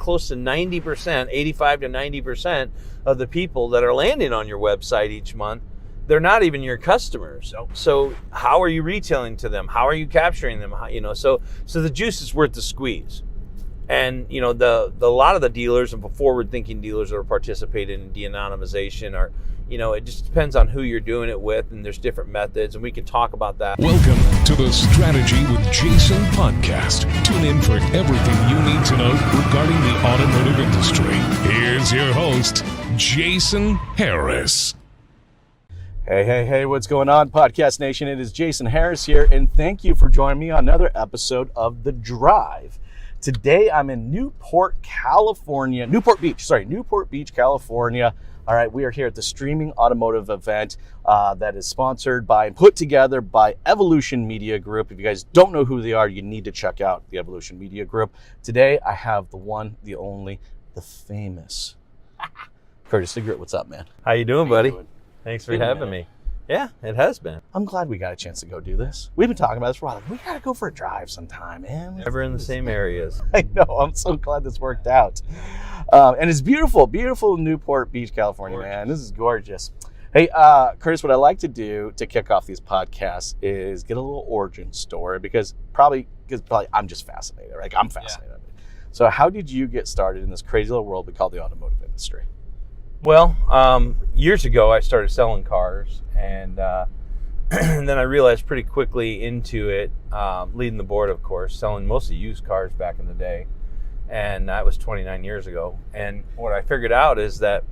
close to 90%, 85 to 90% of the people that are landing on your website each month, they're not even your customers. Nope. So how are you retailing to them? How are you capturing them? So the juice is worth the squeeze. And the lot of the dealers and forward-thinking dealers that are participating in de-anonymization are, it just depends on who you're doing it with, and there's different methods, and we can talk about that. Welcome to the Strategy with Jason podcast. Tune in for everything you need to know regarding the automotive industry. Here's your host, Jason Harris. Hey, what's going on, Podcast Nation? It is Jason Harris here, and thank you for joining me on another episode of The Drive. Today, I'm in Newport Beach, California. All right, we are here at the Streaming Automotive Event that is sponsored by and put together by Evolution Media Group. If you guys don't know who they are, you need to check out the Evolution Media Group. Today, I have the one, the only, the famous Curtis Degroote. What's up, man? How you doing, buddy? Doing? Thanks for having me. Yeah, it has been. I'm glad we got a chance to go do this. We've been talking about this for a while. Like, we got to go for a drive sometime, man. Never in the same areas. I know. I'm so glad this worked out. And it's beautiful, beautiful Newport Beach, California, gorgeous. Man. This is gorgeous. Hey, Curtis, what I like to do to kick off these podcasts is get a little origin story because probably I'm just fascinated. Like, I'm fascinated. Yeah. So how did you get started in this crazy little world we call the automotive industry? Well, years ago, I started selling cars, and and then I realized pretty quickly into it, leading the board, of course, selling mostly used cars back in the day, and that was 29 years ago. And what I figured out is that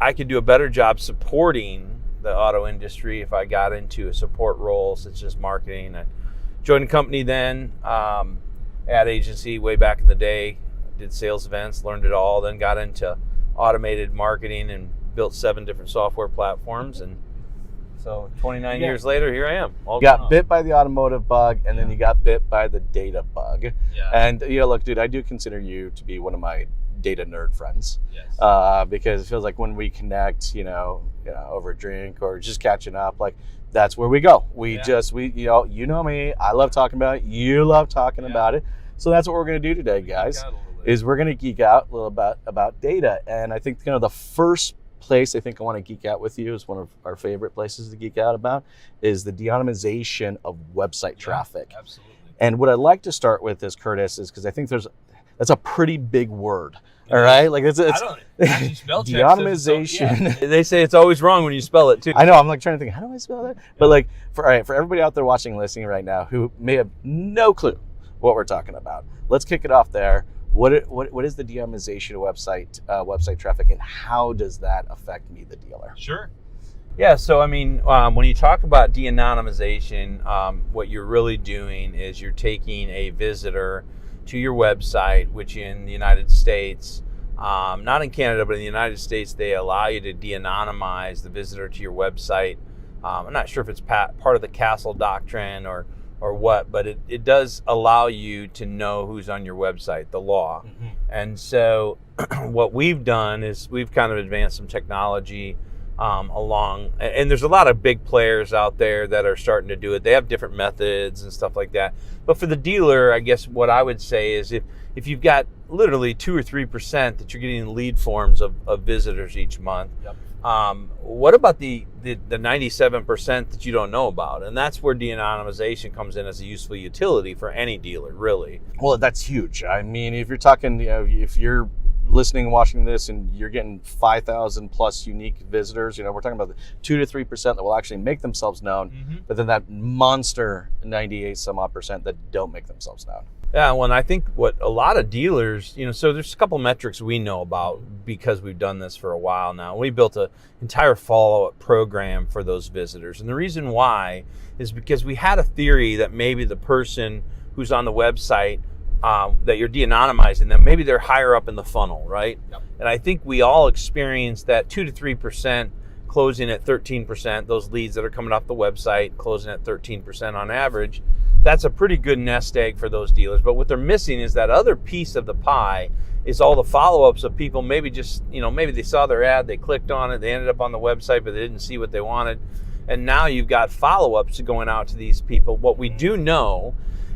I could do a better job supporting the auto industry if I got into a support role, such as marketing. I joined a company then, ad agency way back in the day, did sales events, learned it all, then got into automated marketing and built 7 different software platforms, and so 29 years later, here I am. Got bit by the automotive bug, and then you got bit by the data bug. Yeah. And look, dude, I do consider you to be one of my data nerd friends. Yes. Because it feels like when we connect, over a drink or just catching up, like that's where we go. You know me. I love talking about it. You love talking about it. So that's what we're gonna do today, guys. Is we're going to geek out a little about data. And I think the first place I think I want to geek out with you is one of our favorite places to geek out about is the de-anonymization of website traffic. Absolutely. And what I'd like to start with is, Curtis, is because I think that's a pretty big word. All right? Like it's spell check de-anonymization. They say it's always wrong when you spell it too. I know, I'm like trying to think, how do I spell that? But like for everybody out there watching and listening right now who may have no clue what we're talking about, let's kick it off there. What is the de-anonymization of website traffic, and how does that affect me, the dealer? Sure. Yeah, so I mean, when you talk about de-anonymization, what you're really doing is you're taking a visitor to your website, which in the United States, not in Canada, but in the United States, they allow you to de-anonymize the visitor to your website. I'm not sure if it's part of the Castle Doctrine or what, but it does allow you to know who's on your website, the law. Mm-hmm. And so what we've done is we've kind of advanced some technology along, and there's a lot of big players out there that are starting to do it. They have different methods and stuff like that. But for the dealer, I guess what I would say is if you've got literally 2 or 3% that you're getting lead forms of visitors each month, yep. What about the 97% that you don't know about? And that's where de-anonymization comes in as a useful utility for any dealer, really. Well, that's huge. I mean, if you're talking, if you're listening and watching this and you're getting 5,000 plus unique visitors, we're talking about the 2 to 3% that will actually make themselves known, mm-hmm. but then that monster 98 some odd % that don't make themselves known. Yeah, well, and I think what a lot of dealers, so there's a couple metrics we know about because we've done this for a while now. We built an entire follow-up program for those visitors. And the reason why is because we had a theory that maybe the person who's on the website that you're de-anonymizing them, maybe they're higher up in the funnel, right? Yep. And I think we all experienced that 2 to 3% closing at 13%, those leads that are coming off the website closing at 13% on average. That's a pretty good nest egg for those dealers. But what they're missing is that other piece of the pie is all the follow-ups of people maybe just, maybe they saw their ad, they clicked on it, they ended up on the website, but they didn't see what they wanted. And now you've got follow-ups going out to these people. What we do know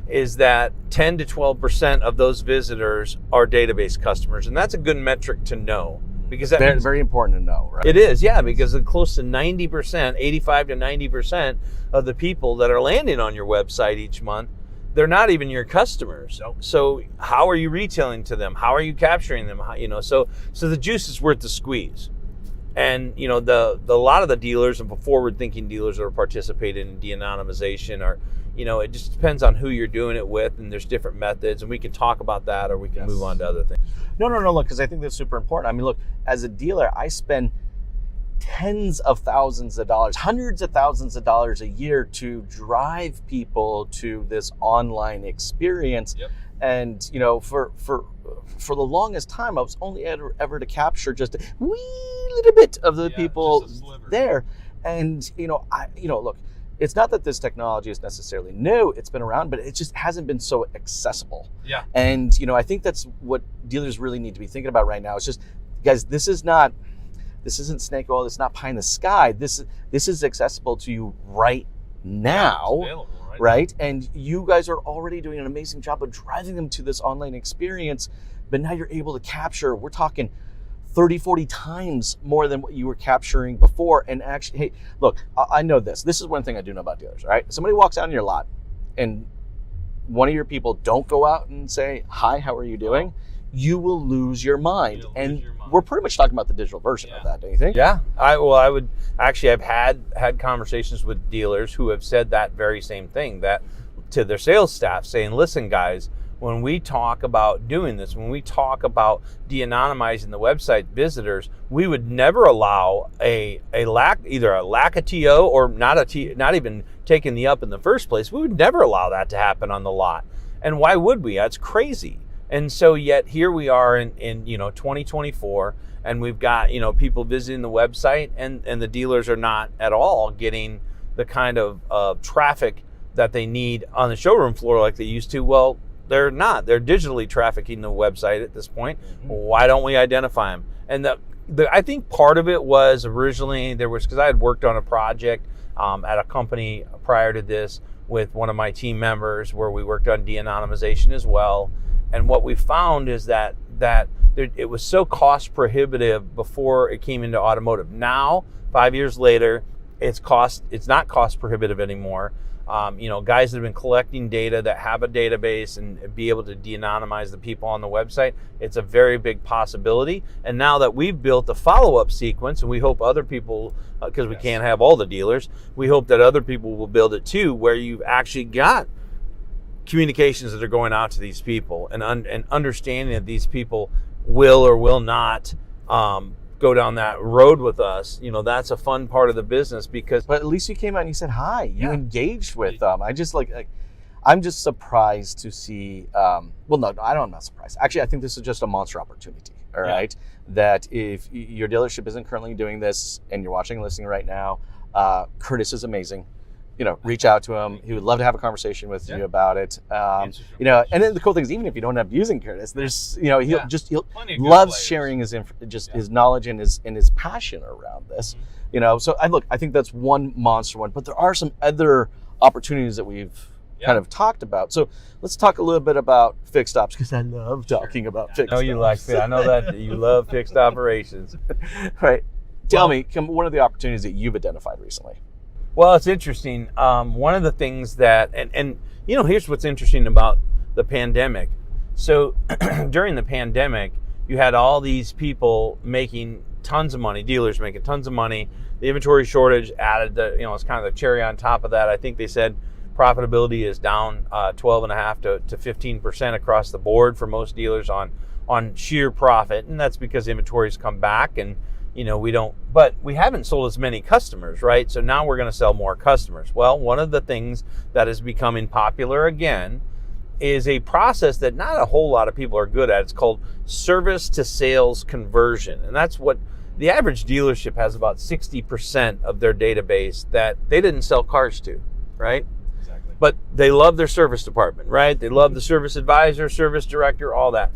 is that 10 to 12% of those visitors are database customers. And that's a good metric to know, because that means very important to know, right? it is, yeah, because close to 90%, 85 to 90% of the people that are landing on your website each month, they're not even your customers. Nope. So how are you retailing to them? How are you capturing them? So the juice is worth the squeeze. And the lot of the dealers and forward-thinking dealers that are participating in de-anonymization are, it just depends on who you're doing it with, and there's different methods, and we can talk about that, or we can move on to other things. No, look, because I think that's super important. I mean, look, as a dealer, I spend tens of thousands of dollars, hundreds of thousands of dollars a year to drive people to this online experience. Yep. And for the longest time, I was only ever to capture just a wee little bit of the people there. And look, it's not that this technology is necessarily new; it's been around, but it just hasn't been so accessible. Yeah. And I think that's what dealers really need to be thinking about right now. It's just, guys, this isn't snake oil. It's not pie in the sky. This is accessible to you right now. Yeah, right? And you guys are already doing an amazing job of driving them to this online experience, but now you're able to capture, we're talking 30, 40 times more than what you were capturing before. And actually, hey, look, I know this. This is one thing I do know about dealers, all right? Somebody walks out in your lot and one of your people don't go out and say, hi, how are you doing? You will lose your mind. We're pretty much talking about the digital version of that, don't you think? Yeah. I've had conversations with dealers who have said that very same thing, that to their sales staff, saying, listen, guys, when we talk about doing this, when we talk about de-anonymizing the website visitors, we would never allow either a lack of TO or not even taking the up in the first place. We would never allow that to happen on the lot. And why would we? That's crazy. And so yet here we are in 2024, and we've got people visiting the website, and the dealers are not at all getting the kind of traffic that they need on the showroom floor like they used to. Well, they're not. They're digitally trafficking the website at this point. Mm-hmm. Why don't we identify them? And I think part of it was originally because I had worked on a project at a company prior to this with one of my team members where we worked on de-anonymization as well. And what we found is that it was so cost prohibitive before it came into automotive. Now, 5 years later, it's not cost prohibitive anymore. Guys that have been collecting data, that have a database and be able to de-anonymize the people on the website, it's a very big possibility. And now that we've built a follow-up sequence, and we hope other people, because we can't have all the dealers, we hope that other people will build it too, where you've actually got communications that are going out to these people, and understanding that these people will or will not go down that road with us. That's a fun part of the business, because. But at least you came out and you said hi. You engaged with them. I'm just surprised to see. I'm not surprised. Actually, I think this is just a monster opportunity. All right, that if your dealership isn't currently doing this and you're watching and listening right now, Curtis is amazing. Reach out to him. He would love to have a conversation with you about it. And then the cool thing is, even if you don't end up using Curtis, there's, he'll loves sharing his knowledge and his passion around this. So I think that's one monster one, but there are some other opportunities that we've kind of talked about. So let's talk a little bit about fixed ops, because I love talking about fixed ops. I know that you love fixed operations. Right. Tell me, one of the opportunities that you've identified recently. Well, it's interesting. One of the things that, and here's what's interesting about the pandemic. So during the pandemic, you had all these people making tons of money, dealers making tons of money. The inventory shortage added it's kind of the cherry on top of that. I think they said profitability is down 12.5% to 15% across the board for most dealers on sheer profit. And that's because inventory's come back, and but we haven't sold as many customers, right? So now we're going to sell more customers. Well, one of the things that is becoming popular again is a process that not a whole lot of people are good at. It's called service to sales conversion. And that's what the average dealership has, about 60% of their database that they didn't sell cars to, right? Exactly. But they love their service department, right? They love the service advisor, service director, all that.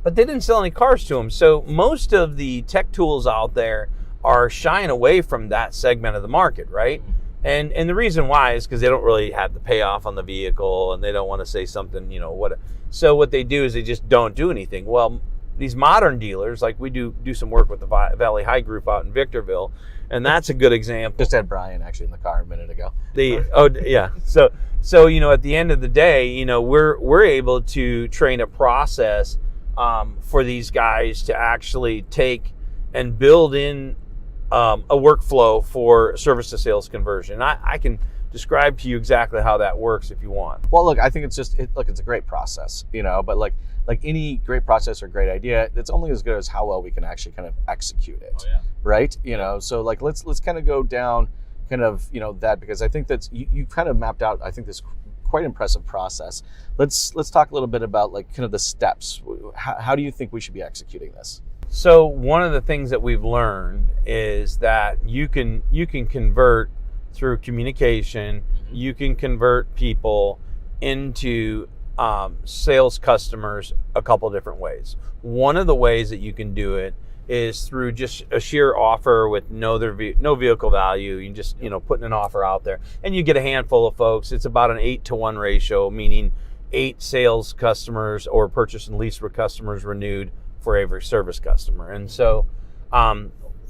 But they didn't sell any cars to them. So most of the tech tools out there are shying away from that segment of the market, right? And the reason why is because they don't really have the payoff on the vehicle, and they don't want to say something, what. So what they do is they just don't do anything. Well, these modern dealers, like we do some work with the Valley High Group out in Victorville, and that's a good example. Just had Brian actually in the car a minute ago. So at the end of the day, we're able to train a process for these guys to actually take and build in a workflow for service to sales conversion. I can describe to you exactly how that works if you want. Well, look, I think it's a great process, but like any great process or great idea, it's only as good as how well we can actually kind of execute it. Oh, yeah. Right? So like let's kind of go down kind of, that, because I think that's you kind of mapped out, I think, this quite impressive process. Let's talk a little bit about like kind of the steps. How do you think we should be executing this? So one of the things that we've learned is that you can convert through communication. Mm-hmm. You can convert people into sales customers a couple different ways. One of the ways that you can do it is through just a sheer offer with no vehicle value. You just putting an offer out there, and you get a handful of folks. It's about an 8-to-1 ratio, meaning 8 sales customers or purchase and lease customers renewed for every service customer. And so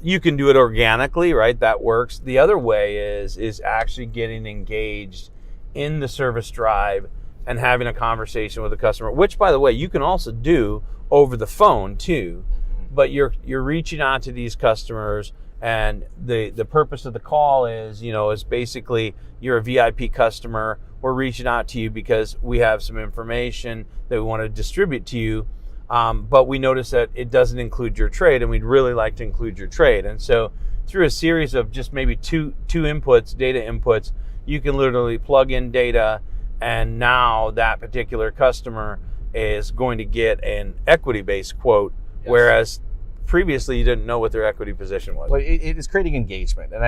you can do it organically, right? That works. The other way is actually getting engaged in the service drive and having a conversation with the customer, which, by the way, you can also do over the phone too. But you're reaching out to these customers, and the purpose of the call is basically you're a VIP customer. We're reaching out to you because we have some information that we want to distribute to you. But we notice that it doesn't include your trade, and we'd really like to include your trade. And so through a series of just maybe two inputs, data inputs, you can literally plug in data, and now that particular customer is going to get an equity-based quote, yes. Whereas previously you didn't know what their equity position was. Well, it is creating engagement, and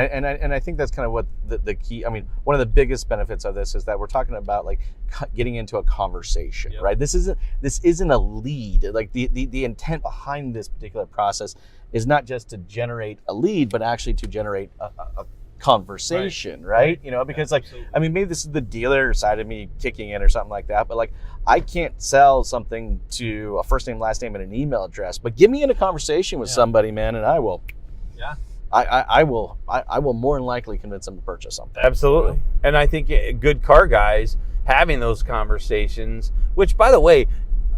I think that's kind of what the key. I mean, one of the biggest benefits of this is that we're talking about like getting into a conversation, yep. Right? This isn't a lead. Like the intent behind this particular process is not just to generate a lead, but actually to generate a conversation, right? Because like, absolutely. I mean, maybe this is the dealer side of me kicking in or something like that, but like, I can't sell something to a first name, last name, and an email address, but get me in a conversation with somebody, man, and I will. Yeah. I will more than likely convince them to purchase something. Absolutely. And I think good car guys having those conversations, which, by the way,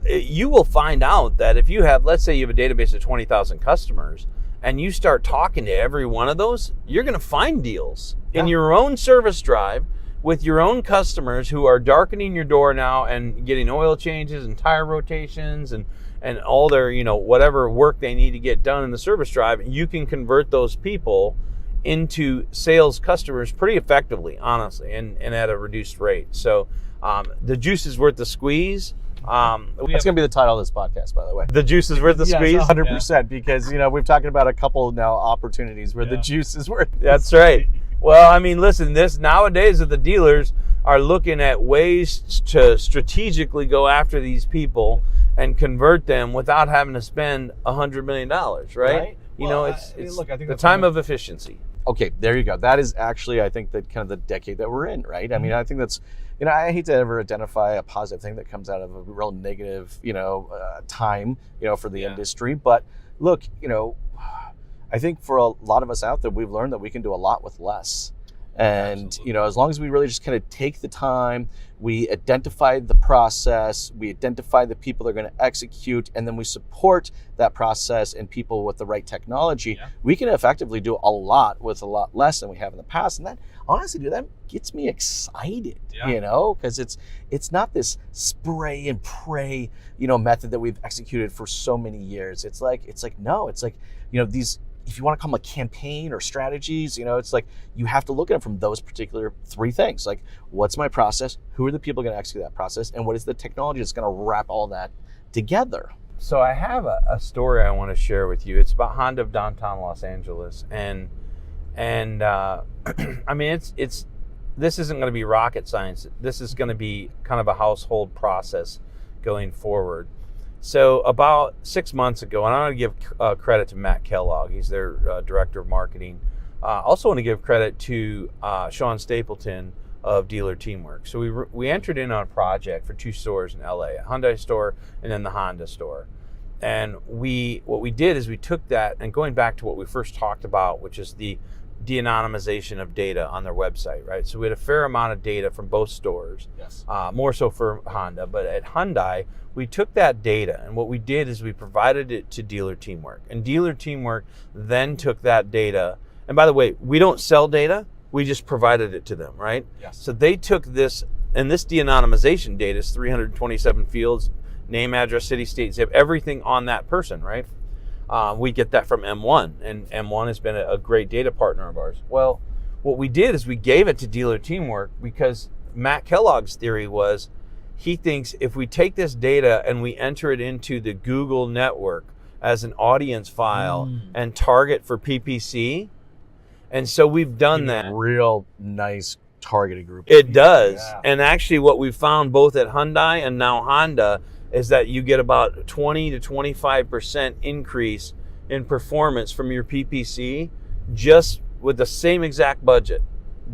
you will find out that if you have, let's say you have a database of 20,000 customers, and you start talking to every one of those, you're going to find deals in your own service drive with your own customers who are darkening your door now and getting oil changes and tire rotations and all their, whatever work they need to get done in the service drive. You can convert those people into sales customers pretty effectively, honestly, and at a reduced rate. So the juice is worth the squeeze. That's going to be the title of this podcast, by the way. The juice is worth the squeeze? 100%, because, we've talked about a couple now opportunities where the juice is worth it. That's right. Well, I mean, listen, nowadays the dealers are looking at ways to strategically go after these people and convert them without having to spend $100 million, right? It's look, I think the time of efficiency. Okay, there you go. That is actually, I think, that kind of the decade that we're in, right? I mean, I think that's, I hate to ever identify a positive thing that comes out of a real negative, time, for the industry. But look, I think for a lot of us out there, we've learned that we can do a lot with less. And, absolutely. As long as we really just kind of take the time, we identify the process, we identify the people that are going to execute, and then we support that process and people with the right technology, we can effectively do a lot with a lot less than we have in the past. And that, honestly, dude, that gets me excited, because it's not this spray and pray, method that we've executed for so many years. It's like these, if you want to call them a campaign or strategies, it's like you have to look at it from those particular 3 things. Like, what's my process? Who are the people going to execute that process? And what is the technology that's going to wrap all that together? So I have a story I want to share with you. It's about Honda of downtown Los Angeles. And I mean, this isn't going to be rocket science. This is going to be kind of a household process going forward. So about 6 months ago, and I want to give credit to Matt Kellogg. He's their director of marketing. Also want to give credit to Sean Stapleton of Dealer Teamwork. So we entered in on a project for 2 stores in LA, a Hyundai store and then the Honda store. And what we did is we took that, and going back to what we first talked about, which is the de-anonymization of data on their website, right? So we had a fair amount of data from both stores, Yes. More so for Honda. But at Hyundai, we took that data, and what we did is we provided it to Dealer Teamwork. And Dealer Teamwork then took that data, and by the way, we don't sell data, we just provided it to them, right? Yes. So they took this, and this de-anonymization data is 327 fields, name, address, city, state, zip, everything on that person, right? We get that from M1, and M1 has been a great data partner of ours. Well, what we did is we gave it to Dealer Teamwork because Matt Kellogg's theory was he thinks if we take this data and we enter it into the Google network as an audience file and target for PPC, and so we've done that. Real nice targeted group. It does. Yeah. And actually what we've found both at Hyundai and now Honda is that you get about 20 to 25% increase in performance from your PPC just with the same exact budget,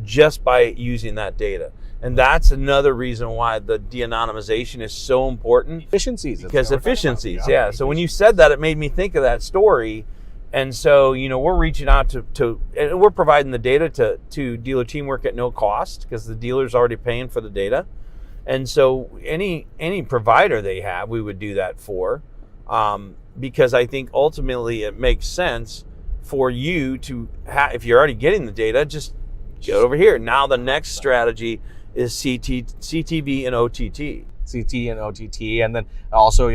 just by using that data. And that's another reason why the de-anonymization is so important. Efficiencies. Because efficiencies, yeah. So when you said that, it made me think of that story. And so, we're reaching out to and we're providing the data to Dealer Teamwork at no cost because the dealer's already paying for the data. And so any provider they have, we would do that for, because I think ultimately it makes sense for you to if you're already getting the data, just get over here. Now the next strategy is CTV and OTT. CT and OTT, and then also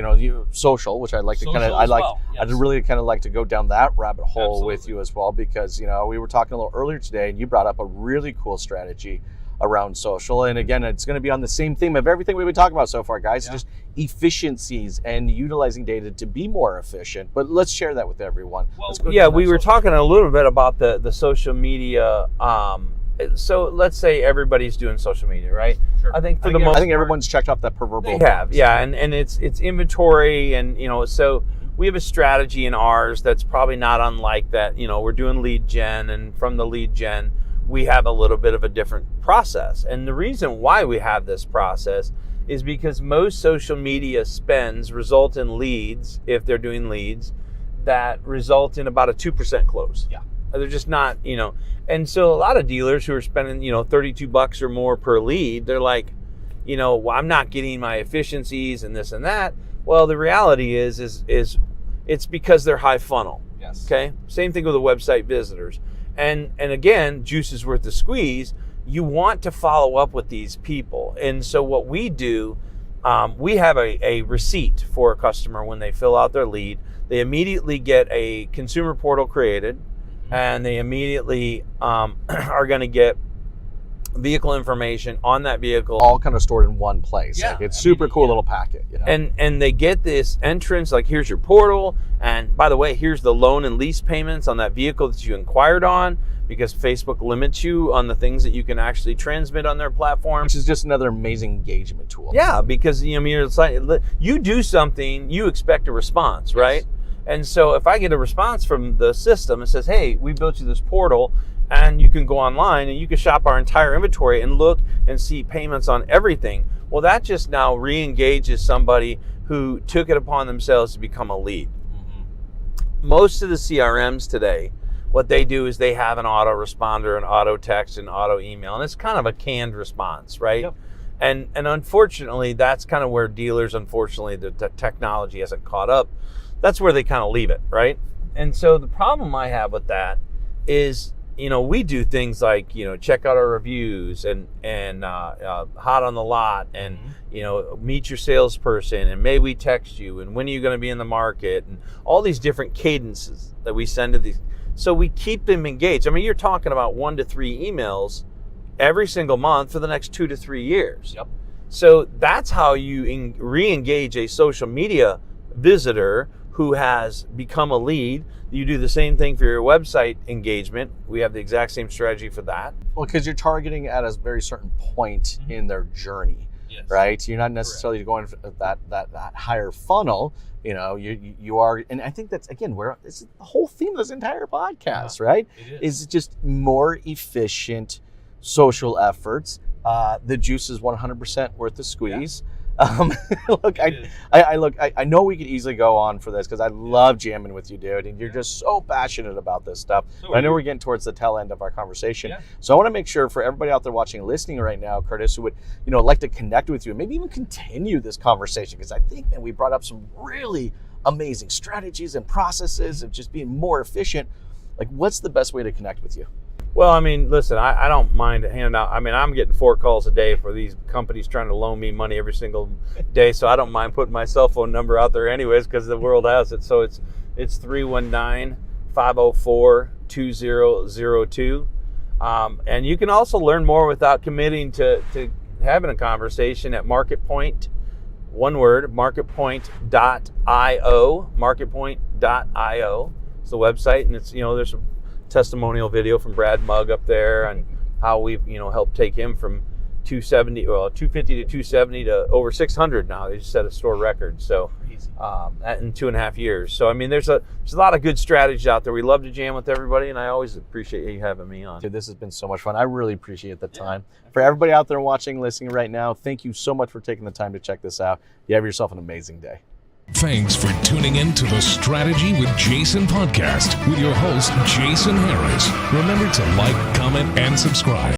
social, which I'd like to kind of I'd really kind of like to go down that rabbit hole with you as well, because we were talking a little earlier today, and you brought up a really cool strategy around social, and again, it's going to be on the same theme of everything we've been talking about so far, guys. Just efficiencies and utilizing data to be more efficient. But let's share that with everyone. We were talking a little bit about the social media. So let's say everybody's doing social media, right? Sure. I think I think everyone's checked off that proverbial. They have, yeah, and it's inventory, and so we have a strategy in ours that's probably not unlike that. We're doing lead gen, and from the lead gen, we have a little bit of a different process. And the reason why we have this process is because most social media spends result in leads, if they're doing leads, that result in about a 2% close. Yeah. They're just not, and so a lot of dealers who are spending, $32 or more per lead, they're like, well, I'm not getting my efficiencies and this and that. Well, the reality is it's because they're high funnel. Yes. Okay. Same thing with the website visitors. And again, juice is worth the squeeze. You want to follow up with these people. And so what we do, we have a receipt for a customer when they fill out their lead. They immediately get a consumer portal created, and they immediately are going to get vehicle information on that vehicle. All kind of stored in one place. Yeah. It's super cool little packet. And they get this entrance, like here's your portal, and by the way, here's the loan and lease payments on that vehicle that you inquired on, because Facebook limits you on the things that you can actually transmit on their platform. Which is just another amazing engagement tool. Yeah, because you do something, you expect a response, right? And so if I get a response from the system that says, hey, we built you this portal, and you can go online and you can shop our entire inventory and look and see payments on everything. Well, that just now re-engages somebody who took it upon themselves to become a lead. Most of the CRMs today, what they do is they have an autoresponder, an auto text, and auto email, and it's kind of a canned response, right? Yep. And unfortunately, that's kind of where dealers, the technology hasn't caught up. That's where they kind of leave it, right? And so the problem I have with that is, we do things like, check out our reviews and hot on the lot, and, meet your salesperson, and may we text you, and when are you going to be in the market, and all these different cadences that we send to these. So we keep them engaged. I mean, you're talking about 1 to 3 emails every single month for the next 2 to 3 years. Yep. So that's how you re-engage a social media visitor who has become a lead. You do the same thing for your website engagement. We have the exact same strategy for that. Well, because you're targeting at a very certain point in their journey. Yes. right? You're not necessarily going for that higher funnel. You know, you are, and I think that's, again, where this is the whole theme of this entire podcast, right? It is. Is just more efficient social efforts. The juice is 100% worth the squeeze. Look, I know we could easily go on for this because I love jamming with you, dude, and you're just so passionate about this stuff. But I know we're getting towards the tail end of our conversation, so I want to make sure for everybody out there watching and listening right now, Curtis, who would like to connect with you and maybe even continue this conversation, because I think that we brought up some really amazing strategies and processes of just being more efficient. Like, what's the best way to connect with you? Well, I mean, listen, I don't mind handing out. I mean, I'm getting 4 calls a day for these companies trying to loan me money every single day, so I don't mind putting my cell phone number out there anyways, because the world has it. So it's 319-504-2002. And you can also learn more without committing to having a conversation at MarketPoint, one word, marketpoint.io, marketpoint.io. It's the website, and it's, there's a testimonial video from Brad Mugg up there and how we've helped take him from 250 to 270 to over 600 now. They just set a store record, so in 2.5 years. So I mean, there's a lot of good strategies out there. We love to jam with everybody, and I always appreciate you having me on. Dude, this has been so much fun. I really appreciate the time. For everybody out there watching, listening right now, thank you so much for taking the time to check this out. You have yourself an amazing day. Thanks for tuning in to the Strategy with Jason podcast with your host, Jason Harris. Remember to like, comment, and subscribe.